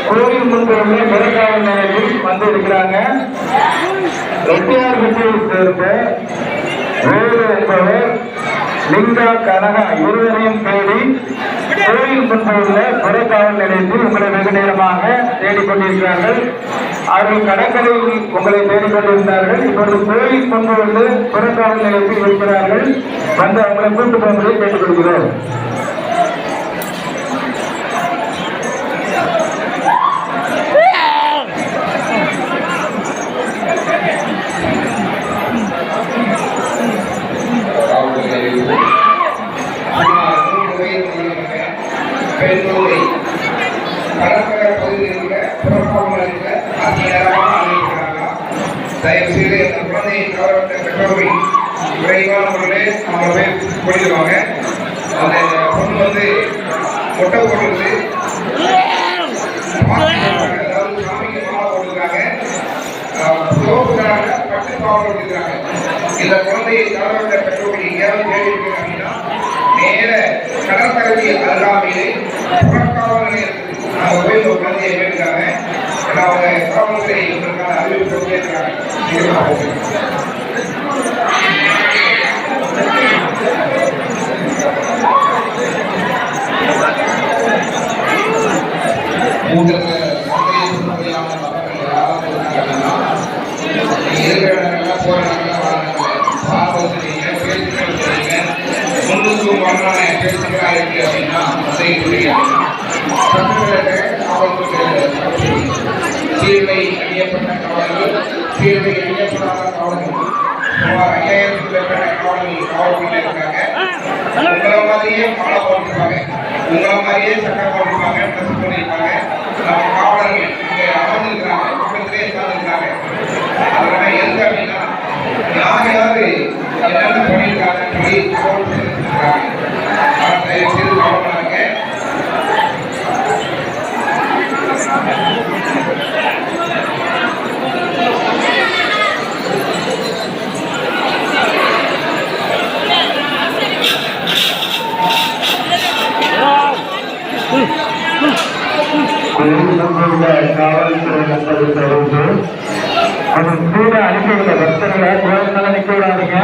கோயில் முன்பு உள்ள கொலைக்காவல் நிலையத்தில் வந்து இருக்கிறாங்க. ரெட்டியார்பட்டியை சேர்ந்த வேலு என்பவர் லிங்கா கனகா இருவரையும் தேடி கோயில் முன்பு உள்ள கொலைக்காவல் நிலையத்தில் உங்களை வெகு நேரமாக தேடிக்கொண்டிருக்கிறார்கள். அவர்கள் கடற்கரையில் உங்களை தேடிக்கொண்டிருந்தார்கள். இப்பொழுது கோயில் முன்பு உள்ள கொலைக்காவல் நிலையத்தில் இருக்கிறார்கள். வந்து அவங்களை கூட்டு போகும்படி கேட்டுக்கொள்கிறோம். பெண்களை கடற்கரை பகுதியில் புறப்பாமல் தயவு செய்து அந்த குழந்தையை தவறவிட்ட பெற்றோர்கள் விரைவான முறையில் அவங்க போய் கொடுத்துருவாங்க. அந்த பொண்ணு வந்து மொட்டை போடுறது அதாவது சாமிக்கு மாலை போட்டுருக்காங்க, சோப்புக்காக பட்டு பாவம் கொடுத்துருக்காங்க. இந்த குழந்தையை தவறவிட்ட பெற்றோர்கள் எங்கேயாவது தேடி இருக்கிறாங்க அப்படின்னா நேர கடற்கரை அருகாமையிலே புறக்காவல் நிலையம் நாங்கள் போய் ஒரு குழந்தையை கேட்டுக்காங்க. அவங்க காவல்துறை இவங்களுக்கான அறிவிப்பு கேட்கிறாங்க. சீர்வை அணியப்பட்ட காவலர்கள், சீர்வை அணியப்படாத காவலர்கள், சுமார் 5000க்கும் மேற்பட்ட காவலர்கள் காவல்துறையில் இருக்காங்க. உங்களை மாதிரியே மாலை போட்டிருப்பாங்க, உங்களை மாதிரியே சட்டம் போட்டிருப்பாங்க, ட்ரெஸ் பண்ணியிருப்பாங்க. நம்ம காவலர்கள் இங்கே அமர்ந்திருக்கிறாங்க, பக்கத்திலே சார்ந்திருக்காங்க. அதனால எதுக்கு அப்படின்னா யார் யாரு என்னென்ன பண்ணியிருக்காங்கன்னு சொல்லி தகவல் தெரிவிச்சிருக்காங்க. தயவு செய்து கவனமாக காவல்துறை நண்பர்கள் தொடர்ந்து அதன் கூட அனுப்பியுள்ள பக்தர்களை கோயில்னால நிக்க விடாதீங்க.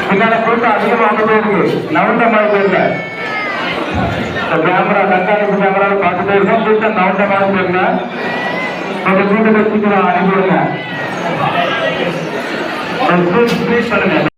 பின்னால கூட்டம் அதிகமாகவே இருக்கு. நவண்ட மாதிரி போயிருந்த கேமரா கண்காணிப்பு கேமராவை பார்த்துட்டே இருக்கோம். கூட்டம் நவண்ட மாதிரி போயிருந்த கொஞ்சம் கூட்டத்தை சீக்கிரம் அனுப்பிவிடுங்க. பண்ணுங்க.